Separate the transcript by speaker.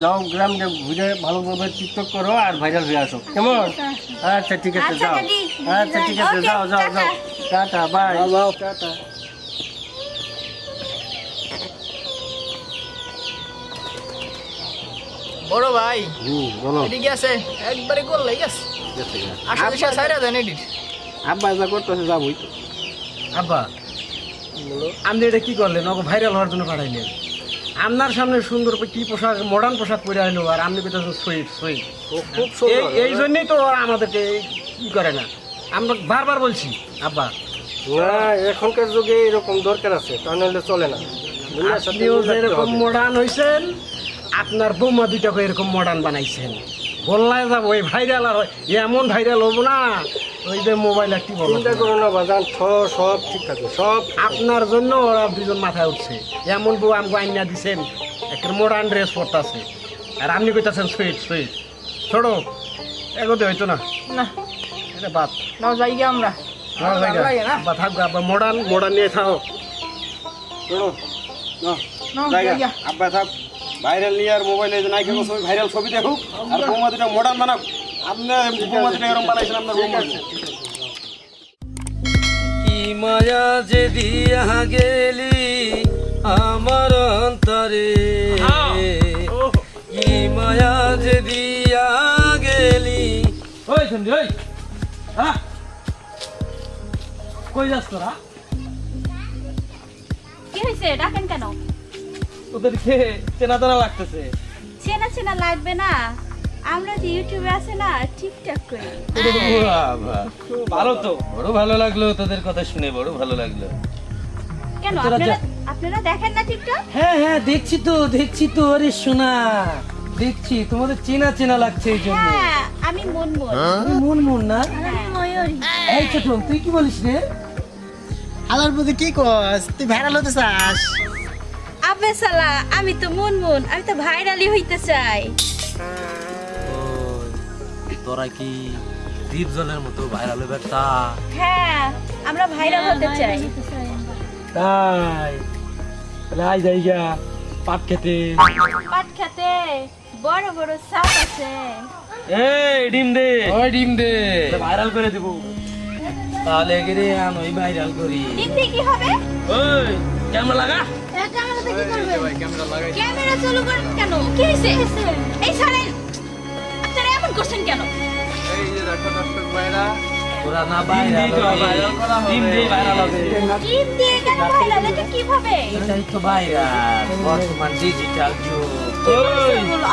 Speaker 1: যাও গ্রাম ঘুরে ভালোভাবে টিকটক করো আর ভাইরাল হয়ে আসো কেমন? আচ্ছা ঠিক আছে যাও। আচ্ছা ঠিক আছে যাও যাও যাও টাটা বাই যাও টাটা।
Speaker 2: বড় ভাই
Speaker 1: বলো
Speaker 2: এদিকে আছে একবারে গোল লেগে গেছে আসলে সে সাইরা দেন এডিট
Speaker 1: আব্বা যা করতেছে যাবই।
Speaker 3: আব্বা আপনি এটা কি করলেন ওকে ভাইরাল হওয়ার জন্য পাঠাইলেন? আপনার সামনে সুন্দর কি পোশাক মডার্ন পোশাক পরে আইলো আর আপনি পেতেছেন সুইট সুইট।
Speaker 1: খুব সুন্দর।
Speaker 3: এই জন্যই তো ওরা আমাদেরকে কি করে না, আমরা বারবার বলছি আব্বা
Speaker 1: না এখনকার যুগে এরকম দরকার আছে তা নাহলে চলে না। দুনিয়ার সাথে
Speaker 3: আপনিও
Speaker 1: মিল রাখতে
Speaker 3: যেরকম
Speaker 1: হবে।
Speaker 3: মডার্ন হয়েছেন আপনার বৌমা দুইটাকে এরকম মডার্ন বানাইছেন। বললাই যাবো ওই ভাইরাল আর এমন ভাইরাল হবো না ওই যে মোবাইল একটি বলো
Speaker 1: চিন্তা করো না বাজান সব ঠিক থাকে সব।
Speaker 3: আপনার জন্য ওরা দুজন মাথায় উঠছে। এমন বউ আমাকে আইনা দিচ্ছেন একটা মডার্ন ড্রেস পরতেছে আর আপনি কইতাছেন সুইট সুইট। ছোড়ো এগোতে হইতো না
Speaker 2: না
Speaker 3: এটা বাদ
Speaker 2: নাও যাই গিয়ে আমরা
Speaker 3: ভালো
Speaker 2: ভালো লাগে না
Speaker 3: আব্বা থাকবে আব্বা মডার্ন মডার্ন নিয়ে থাকো।
Speaker 1: শোনো না
Speaker 2: নাও
Speaker 1: জায়গা
Speaker 2: যাই গিয়া।
Speaker 1: আব্বা থাক ভাইরাল নিয়ে আর মোবাইলে নাই কেন ছবি ভাইরাল ছবি দেখুক আর বৌমা দুটা মডার্ন বানাক। আপনার বৌমা দুটা এরকম বানাইছেন আপনার বৌমা।
Speaker 4: কি মায়া যে দিয়া গেলি আমার অন্তরে, কি মায়া যে দিয়া গেলি। ওই সন্ধি ওই কই যাস তোরা?
Speaker 5: কি হয়েছে ডাকেন কেন?
Speaker 4: তোদের খেয়ে চেনা চেনা লাগতেছে।
Speaker 5: চেনা চেনা লাগবে না, আমরা যে ইউটিউবে আছে না ঠিকঠাক করি।
Speaker 4: ভালো তো, বড় ভালো লাগলো তোদের কথা শুনে, বড় ভালো লাগলো।
Speaker 5: কেন
Speaker 4: তোরা
Speaker 5: আপনারা
Speaker 4: যা-
Speaker 5: আপনারা দেখেন না ঠিকঠাক?
Speaker 4: হ্যাঁ হ্যাঁ দেখছি তো আরে শোনা দেখছি তোমাদের চেনা চেনা লাগছে এই জন্য।
Speaker 5: হ্যাঁ আমি মনমন।
Speaker 4: তুমি মন না?
Speaker 5: আমি ময়ূরী।
Speaker 4: এই ছোট তুই কি বলিস রে?
Speaker 2: হালার প্রতি কি কস তুই ভাইরাল হতে চাস?
Speaker 5: আবে সালা আমি তো মনমন, আমি তো ভাইরালি হইতে চাই।
Speaker 4: তোরা কি দ্বীপ জলের মতো ভাইরাল হবে তা?
Speaker 5: হ্যাঁ আমরা ভাইরাল হতে চাই।
Speaker 4: তাই তাহলে আই যাই গা পাট খেতে।
Speaker 5: পাট খেতে বড় বড় সাপ আছে।
Speaker 4: এই ডিম দে, ওই ডিম দে, ভাইরাল করে দিব। তাহলে গিয়ে আনোই ভাইরাল করি।
Speaker 5: ডিম দিয়ে কি হবে?
Speaker 4: ওই ক্যামেরা লাগা।
Speaker 5: ক্যামেরাতে কি করবে? ক্যামেরা চালু করেন কেন? কি হইছে? এই ছাড়েন, আপনারা এমন করছেন কেন?
Speaker 1: এই যে দেখো দর্শক ভাইরা
Speaker 4: তোরা না ভাইরাল ডিম দিয়ে ভাইরাল হবে।
Speaker 5: ডিম দিয়ে কেন ভাইরাল? এটা কিভাবে?
Speaker 4: এটাই তো ভাইরাল বর্তমান ডিজিটাল যুগ।
Speaker 5: কি বলছো এগুলো?